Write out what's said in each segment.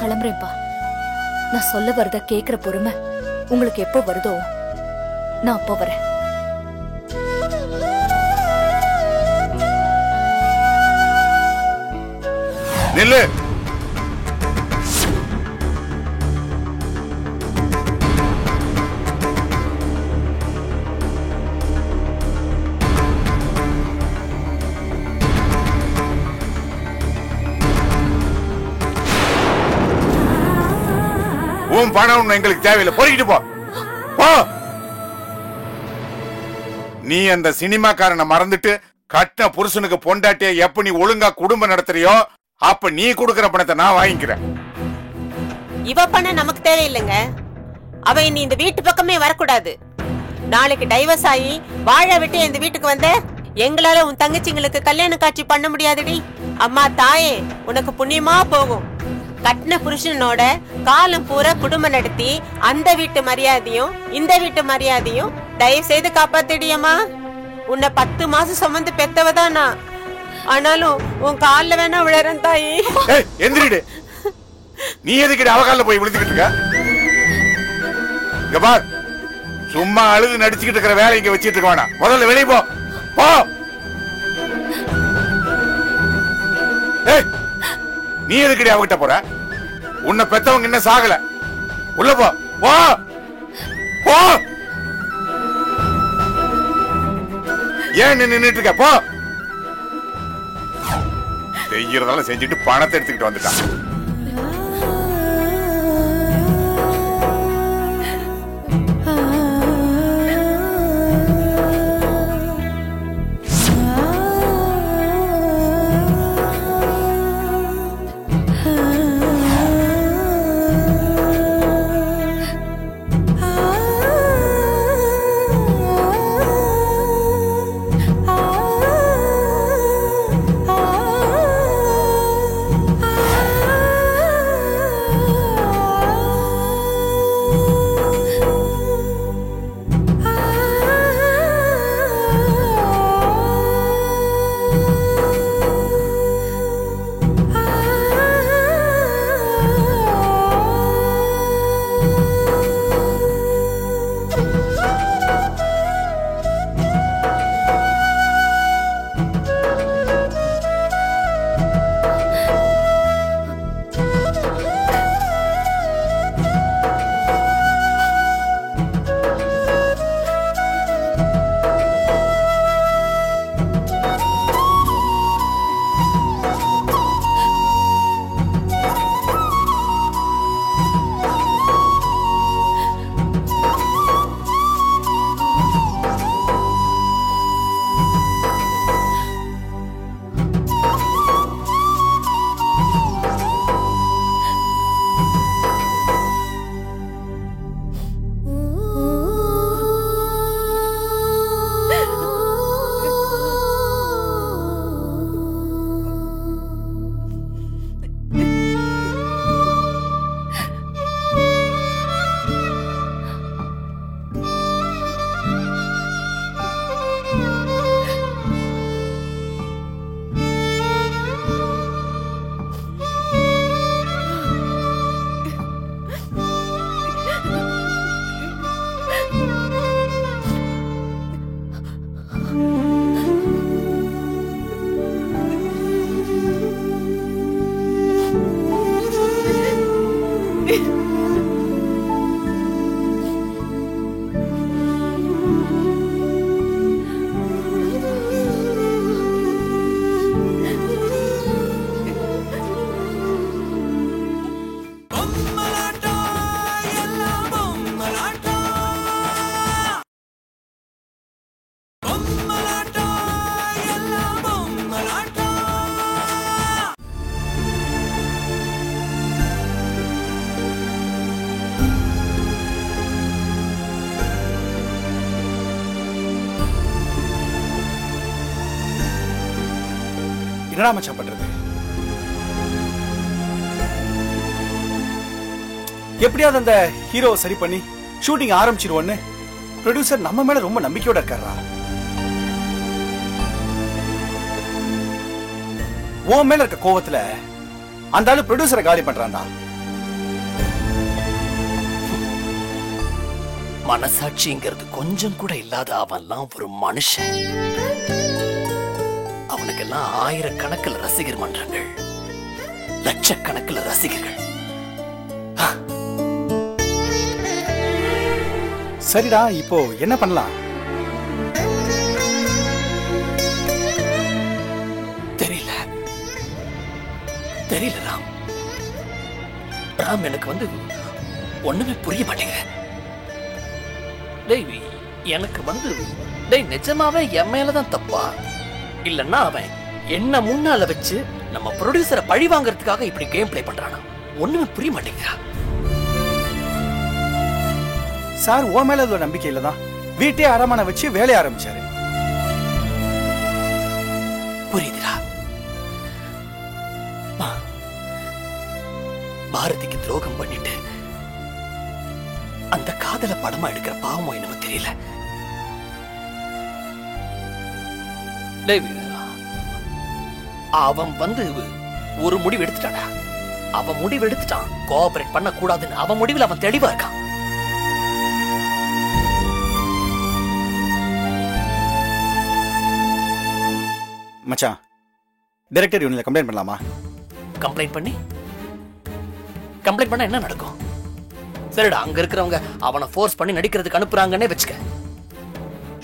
கிளம்புறேன்ப்பா. நான் சொல்ல வரத கேக்குற பொறுமை உங்களுக்கு எப்போ வருதோ நான் அப்போ வரேன். நில்லு. உன் பணம் எங்களுக்கு தேவையில்லை, பொறுக்கிட்டு போ. நீ அந்த சினிமாக்காரனை மறந்துட்டு கட்டின புருஷனுக்கு பொண்டாட்டிய எப்ப நீ ஒழுங்கா குடும்பம் நடத்துறியோ அப்ப நீ கொடுக்கிற பணத்தை நான் வாங்கிக்கிறேன். இவ பணம் நமக்கு தேவையில்லைங்க. அவ இனி இந்த வீட்டு பக்கமே வரக்கூடாது. நாளைக்கு டைவர்ஸ் ஆகி வாழ விட்டு இந்த வீட்டுக்கு வந்த எங்களால உன் தங்கச்சிங்களுக்கு கல்யாண காட்சி பண்ண முடியாதுடி. அம்மா தாயே, உனக்கு புண்ணியமா போகும். கட்டின புருஷனோட காலம் பூரா குடும்பம் நடத்தி அந்த வீட்டு மரியாதையும் இந்த வீட்டு மரியாதையும் தயவு செய்து காப்பாத்திடியம்மா. உன்னை 10 மாசம் சுமந்து பெத்தவதான் நான். ஆனாலும் உன் கால்ல வேணா விழறேன் தாயி. எந்திரிடு. நீ எதுக்கிட்ட அவகால போய் விழுந்துக்கிட்டு இருக்க? இங்க பார், சும்மா அழுது நடிச்சுக்கிட்டு இருக்கிற வேலை இங்க வச்சிட்டு இருக்க வேணாம். முதல்ல வெளியே போ. போ. நீ எதுக்கிட்ட அவகிட்ட போற? உன்னை பெத்தவங்க இன்னும் சாகல. உள்ள போ. போ. போ. ஏன் நின்னுட்டு இருக்க? போ. செய்யறதெல்லாம் செஞ்சுட்டு பணத்தை எடுத்துக்கிட்டு வந்துட்டான். என்னடா மச்சான் பண்றது? எப்படியாவது அந்த ஹீரோவை சரி பண்ணி ஷூட்டிங் ஆரம்பிச்சிருவோன்னு ப்ரொடியூசர் நம்ம மேல ரொம்ப நம்பிக்கையோட இருக்காரா? உன் மேல இருக்க கோவத்துல அந்த ஆளு ப்ரொடியூசரை காலி பண்றான்டா. மனசாட்சிங்கிறது கொஞ்சம் கூட இல்லாத அவன்லாம் ஒரு மனுஷன். அவனுக்கெல்லாம் ஆயிரக்கணக்கில் ரசிகர் மன்றங்கள், லட்சக்கணக்கில் ரசிகர்கள். சரிடா, இப்போ என்ன பண்ணலாம்? தெரியல ராம். ராம் எனக்கு ஒண்ணுமே புரிய மாட்டேங்குது. எனக்கு நிஜமாவே என் மேலதான் தப்பா, இல்லன்னா அவன் என்ன முன்னால வச்சு நம்ம ப்ரொடியூசரை பழி வாங்கறதுக்காக இப்படி கேம் பிளே பண்றானா? ஒண்ணுமே புரிய மாட்டேங்குதா? சார் ஓ மேல ஒரு நம்பிக்கை இல்லதான் வீட்டே அடமான வச்சு வேலைய ஆரம்பிச்சாரு. புரியுதுடா. பாரதிக்கு துரோகம் பண்ணிட்டு அந்த காதல படமா எடுக்கிற பாவமோ என்னமோ தெரியல. அவன் ஒரு முடிவு எடுத்துட்டாடா. அவன் முடிவு எடுத்துட்டான். கோஆபரேட் பண்ண கூடாதுன்னு அவன் முடிவில் அவன் தெளிவா இருக்கான். மச்சான், டைரக்டர் யூனியன்ல கம்ப்ளைண்ட் பண்ணலாமா? கம்ப்ளைண்ட் பண்ண என்ன நடக்கும்? சரிடா, அங்க இருக்கிறவங்க அவனை ஃபோர்ஸ் பண்ணி நடிக்கிறதுக்கு அனுப்புறாங்கன்னே வச்சுக்க.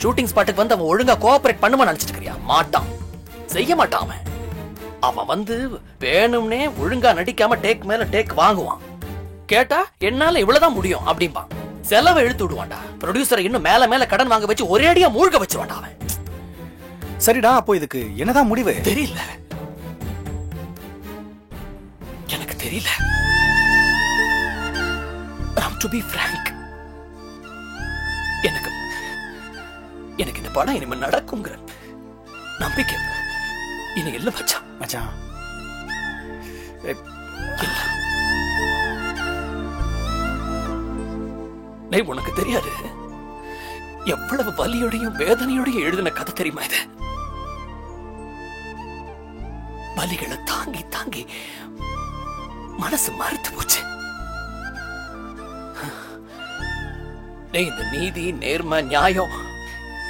ஷூட்டிங் ஸ்பாட்டுக்கு அவன் ஒழுங்கா கோஆபரேட் பண்ணுமா நினைச்சிட்டு இருக்கியா? மாட்டான், செய்ய மாட்டான். அவன் வேணும்னே ஒழுங்கா நடிக்காம டேக் மேல டேக் வாங்குவான். கேட்டா என்னால இவ்வளவுதான் முடியும் அப்படிம்பான். செலவை இழுத்து விடுவான்டா. ப்ரொடியூசரை இன்னும் மேல மேல கடன் வாங்க வச்சு ஒரேடியா மூழ்க வச்சிருவான்டா அவன். சரிடா, அப்போ இதுக்கு என்னதான் முடிவு? தெரியல, எனக்கு தெரியல. To be frank, எனக்கு இந்த படம் இனிமே நடக்குங்கிற நம்பிக்கை இனி இல்ல மச்சான். மச்சான், உனக்கு தெரியாது எவ்வளவு வலியோடையும் வேதனையோடையும் எழுதின கதை தெரியுமா இது? வலிகளை தாங்கி தாங்கி மனசு மறுத்து போச்சு. இந்த நீதி, நேர்மை, நியாயம்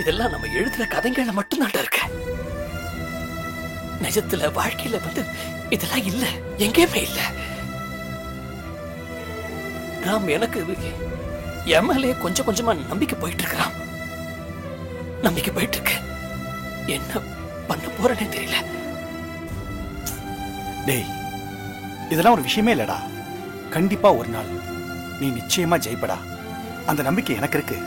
இதெல்லாம் நம்ம எழுதுற கதைகள்ல மட்டும்தான் இருக்கு. நிஜத்துல வாழ்க்கையில இதெல்லாம் இல்ல, எங்கேயுமே இல்ல. ராம், எனக்கு எம்எல்ஏ கொஞ்சம் கொஞ்சமா நம்பிக்கை போயிட்டு இருக்கிறான். நம்பிக்கை போயிட்டு இருக்கு. என்ன பண்ண போறேன்னே தெரியல. டேய், இதெல்லாம் ஒரு விஷயமே இல்லடா. கண்டிப்பா ஒரு நாள் நீ நிச்சயமா ஜெயிப்படா. அந்த நம்பிக்கை எனக்கு இருக்கு.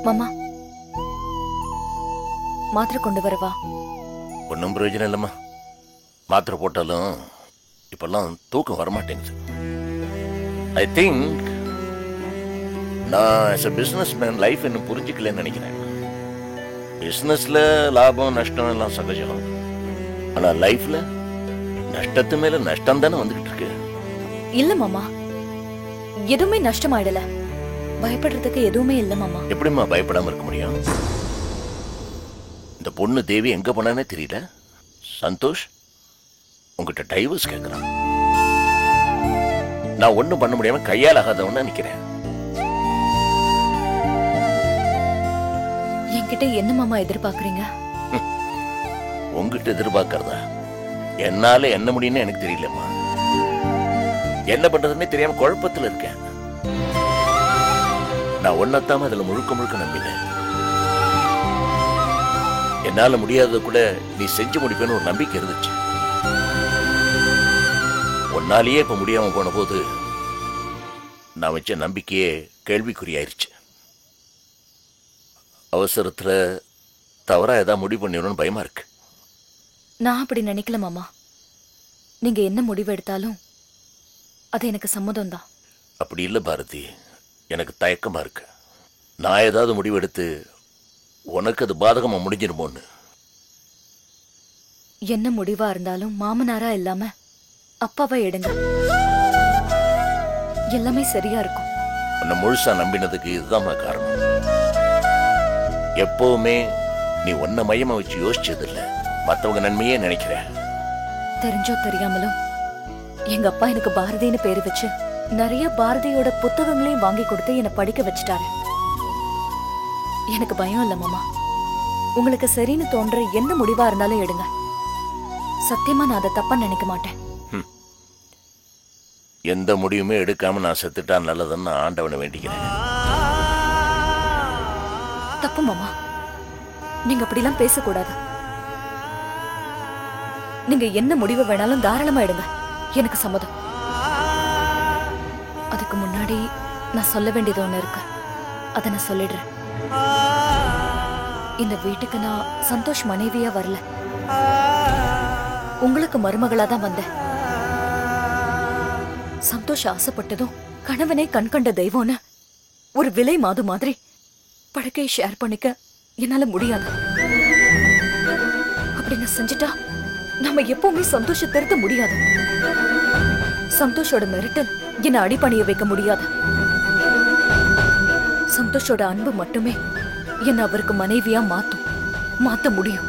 மாமா, மாத்திரை கொண்டு வரவா? ஒன்றும் பிரயோஜனம் இல்லைம்மா. மாத்திரை போட்டாலும் இப்பெல்லாம் தூக்கம் வரமாட்டேங்குது. ஐ திங்க் நான் as a business man life இன்னும் புரிஞ்சுக்கலன்னு நினைக்கிறேன். பிஸ்னஸ்ல லாபம் நஷ்டம் எல்லாம் சகஜம். ஆனா லைஃப்ல நஷ்டத்து மேல நஷ்டம் தானே வந்துகிட்டு இருக்கு. இல்ல மாமா, எதுவுமே நஷ்டமாயிடல. பயப்படுறதுக்கு எதுவுமே இல்ல மாமா. எப்படிம்மா பயப்படாம இருக்க முடியும்? இந்த பொண்ணு தேவி எங்க போனானே தெரியல. சந்தோஷ் உங்ககிட்ட டைவர்ஸ் கேட்கிறான். நான் ஒண்ணும் பண்ண முடியாம கையால் ஆகாதவன்னு நினைக்கிறேன். என்கிட்ட என்ன மாமா எதிர்பார்க்கறீங்க? உங்ககிட்ட எதிர்பார்க்கறதா? என்னால என்ன முடியும்னு எனக்கு தெரியலம்மா. என்ன பண்றதுன்னே தெரியாம குழப்பத்துல இருக்கேன். நான் ஒன்னத்தாம அதுல முழுக்க முழுக்க நம்பினேன். என்னால முடியாதத கூட நீ செஞ்சு முடிப்பேன்னு ஒரு நம்பிக்கை இருந்துச்சு. ஒன்னாலேயே இப்ப முடியாம போன போது நான் வச்ச நம்பிக்கையே கேள்விக்குறியாயிருச்சு. அவசரத்துல தவறா ஏதாவது முடிவு பண்ணிடணும்னு பயமா இருக்கு. நான் அப்படி நினைக்கல மாமா. நீங்க என்ன முடிவு எடுத்தாலும் அது எனக்கு சம்மதம் தான். அப்படி இல்ல பாரதி, எனக்கு தயக்கமா இருக்கு. நான் ஏதாவது முடிவு எடுத்து உனக்கு அது பாதகமா முடிஞ்சிருமோன்னு. என்ன முடிவா இருந்தாலும் மாமனாரா இல்லாம அப்பாவை எடுங்க, எல்லாமே சரியா இருக்கும். உன்னை முழுசா நம்பினதுக்கு இதுதான் காரணம். எப்பவுமே நீ உன்னை மையமா வச்சு யோசிச்சதில்ல, மத்தவங்க நன்மையே நினைக்கிற. தெரிஞ்சோ தெரியாமலும் எங்க அப்பா எனக்கு பாரதின்னு பேரு வச்சு நிறைய பாரதியோட புத்தகங்களையும் வாங்கி கொடுத்து என்னை படிக்க வச்சுட்டாரு. எனக்கு பயம் இல்ல மாமா. உங்களுக்கு சரின்னு தோன்ற எந்த முடிவா இருந்தாலும் எடுங்க. சத்தியமா நான் அதை தப்பா நினைக்க மாட்டேன். எந்த முடிவுமே எடுக்காம நான் செத்துட்டா நல்லதுன்னு ஆண்டவனை வேண்டிக்கிறேன். தப்பு மாமா, நீங்க அப்படிலாம் பேசக்கூடாது. நீங்க என்ன முடிவு வேணாலும் தாராளமா எடுங்க, எனக்கு சம்மதம். அதுக்கு முன்னாடி நான் சொல்ல வேண்டியது ஒண்ணு இருக்கு, அதை நான் சொல்லிடுறேன். இந்த வீட்டுக்கு நான் சந்தோஷ் மனைவியா வரல, உங்களுக்கு மருமகளா தான் வந்தேன். சந்தோஷ் ஆசைப்பட்டதும் கணவனை கண்கண்ட தெய்வம்னு ஒரு விலை மாது மாதிரி படுக்கையை ஷேர் பண்ணிக்க என்னால முடியாது. அப்படி நான் செஞ்சுட்டா நாம எப்பவுமே சந்தோஷம் திருத்த முடியாது. சந்தோஷோட மிரட்டல் என்ன அடிபணிய வைக்க முடியாது. சந்தோஷோட அன்பு மட்டுமே என்ன அவருக்கு மனைவியா மாத்த முடியும்.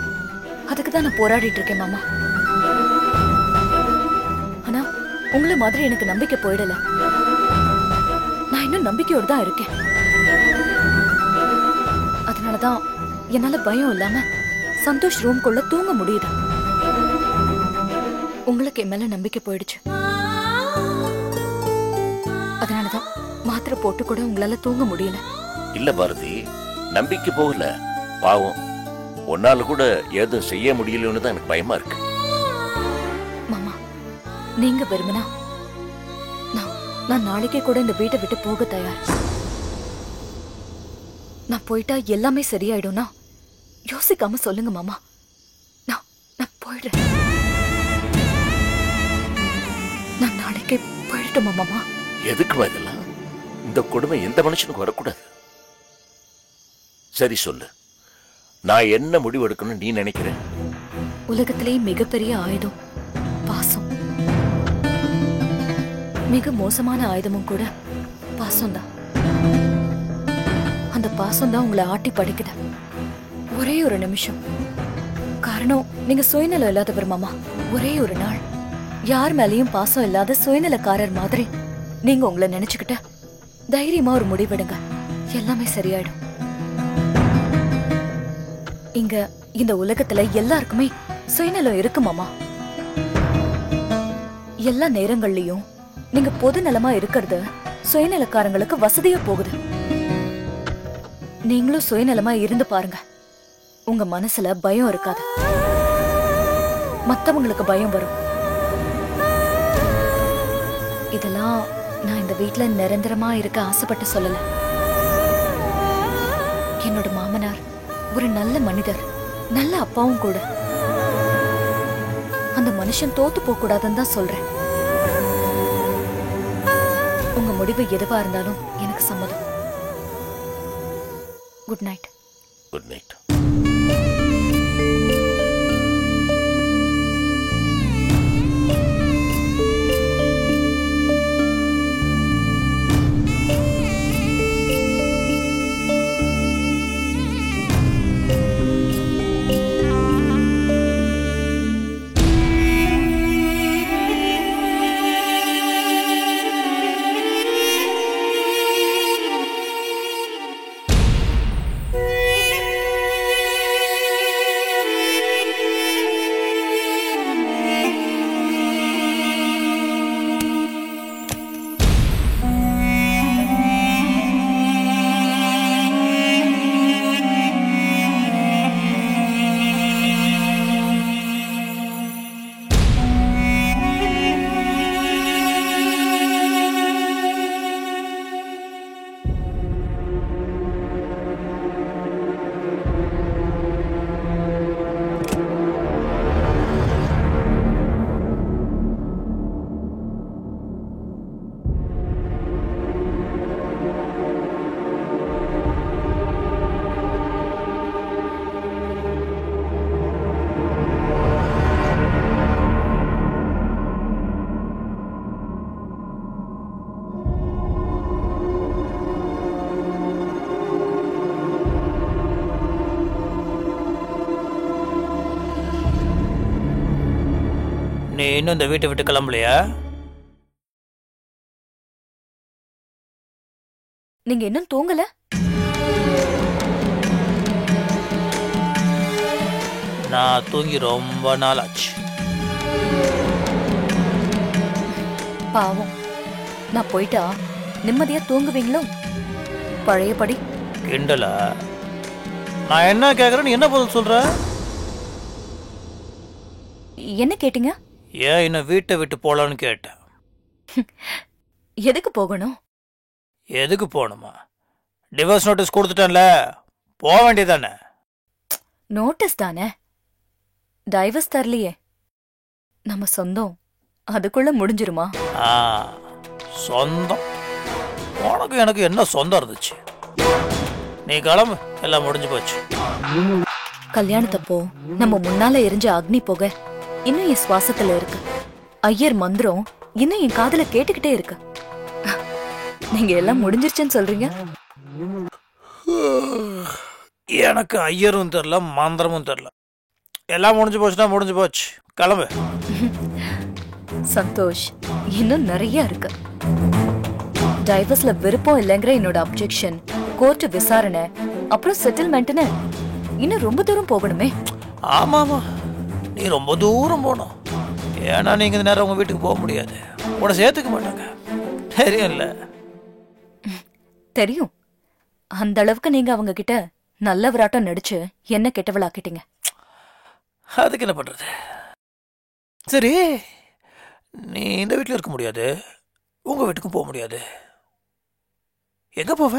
அதுக்கு தான் நான் போராடிட்டு இருக்கேன் மாமா. ஆனா உங்களை மாதிரி எனக்கு நம்பிக்கை போயிடல. நான் இன்னும் நம்பிக்கையோடு தான் இருக்கேன். அதனாலதான் என்னால பயம் இல்லாம சந்தோஷ் ரூம்குள்ள தூங்க முடியுது. உங்களுக்கு என் மேல நம்பிக்கை போயிடுச்சு. அதனாலதான் மாத்திரை போட்டு கூட உங்களால தூங்க முடியல. இல்ல பாரதி, நம்பிக்கை போகல, பாவம் உன்னால கூட ஏதும் செய்ய முடியலன்னு தான் எனக்கு பயமா இருக்கு. மாமா, நீங்க விரும்பினா நான் நாளைக்கே கூட இந்த வீட்டை விட்டு போக தயார். நான் போயிட்டா எல்லாமே சரியாயிடும்னா யோசிக்காம சொல்லுங்க மாமா. நான் போயிடுறேன். நான் நாளைக்கே போயிடட்டுமா மாமா? எதுக்குமா இதெல்லாம்? இந்த கொடுமை எந்த மனுஷனுக்கு வரக்கூடாது. சரி சொல்லு, நான் என்ன முடிவு எடுக்கணும்னு நீ நினைக்கிற? உலகத்திலேயே மிகப்பெரிய ஆயுதம் பாசம். மிக மோசமான ஆயுதமும் கூட பாசம்தான். அந்த பாசம்தான் உங்களை ஆட்டி படிக்குது. ஒரே ஒரு நிமிஷம். காரணம், நீங்க சுயநலம் இல்லாதவர் மாமா. ஒரே ஒரு நாள் யார் மேலேயும் பாசம் இல்லாத சுயநலக்காரர் மாதிரி நீங்க உங்களை நினைச்சுக்கிட்ட தைரியமா ஒரு முடிவெடுங்க, எல்லாமே சரியாயிடும். இங்க இந்த உலகத்துல எல்லாருக்குமே சுயநலம் இருக்கு மாமா. எல்லா நேரங்கள்லயும் நீங்க பொது நலமா இருக்கிறது சுயநலக்காரங்களுக்கு வசதியா போகுது. நீங்களும் சுயநலமா இருந்து பாருங்க, உங்க மனசுல பயம் இருக்காது, மத்தவங்களுக்கு பயம் வரும். இதெல்லாம் நான் இந்த வீட்டுல நிரந்தரமா இருக்க ஆசைப்பட்டு சொல்லல. என்னோட மாமனார் ஒரு நல்ல மனிதர், நல்ல அப்பாவும் கூட. அந்த மனுஷன் தோத்து போக கூடாதுன்னு தான் சொல்றேன். உங்க முடிவு எதுவா இருந்தாலும் எனக்கு சம்மதம். Good night. Good night. நீ இன்னும் இந்த வீட்டை விட்டு கிளம்பலையா? நீங்க இன்னும் தூங்கல? நான் தூங்கி ரொம்ப நாள் ஆச்சு. பாவம், நான் போயிட்டா நிம்மதியா தூங்குவீங்களோ? பழையபடி. கிண்டலா? நான் என்ன கேக்குறேன்னு என்ன பதில் சொல்ற? என்ன கேட்டீங்க? ஏன் இன்னும் வீட்டை விட்டு போலான்னு கேட்டேன். எதுக்கு போகணும்? எதுக்கு போகணுமா? டிவோர்ஸ் நோட்டீஸ் கொடுத்துட்டேன்ல, போக வேண்டியதானே? நோட்டீஸ் தானே, டைவர்ஸ் தரலையே. நம்ம சொந்தம் அதுக்குள்ள முடிஞ்சிருமா? சொந்தம்? உனக்கு எனக்கு என்ன சொந்தம் இருந்துச்சு? நீ கிளம்பு, எல்லாம் முடிஞ்சு போச்சு. கல்யாணத்தப்போ நம்ம முன்னால எரிஞ்ச அக்னி புகை இன்னும் என் சுவாசத்துல இருக்கு. ஐயர் மந்திரம் இன்னும் என் காதுல கேட்டுக்கிட்டே இருக்கு. நீங்க எல்லாம் முடிஞ்சிருச்சுன்னு சொல்றீங்க. எனக்கு ஐயரும் தெரியல, மந்திரமும் தெரியல. எல்லாம் முடிஞ்சு போச்சுன்னா முடிஞ்சு போச்சு. கிளம்பு. சந்தோஷ், இன்னும் நிறைய இருக்கு. டைவர்ஸ்ல விருப்பம் இல்லைங்கிற என்னோட அப்ஜெக்ஷன், கோர்ட் விசாரணை, அப்புறம் செட்டில்மெண்ட்னு இன்னும் ரொம்ப தூரம் போகணுமே. ஆமா ஆமா, நீ ரொம்ப தூரம் போகணும். ஏன்னா நீங்க இந்த நேரம் உங்க வீட்டுக்கு போக முடியாது. உன்னை சேர்த்துக்க மாட்டாங்க, தெரியும்ல? தெரியும். அந்த அளவுக்கு நீங்க அவங்க கிட்ட நல்லவராட்டம் நடிச்சு என்ன கெட்டவளாக்கிட்டீங்க. அதுக்கு என்ன பண்றது? சரி, நீ இந்த வீட்டில் இருக்க முடியாது, உங்க வீட்டுக்கும் போக முடியாது. எங்க போவ?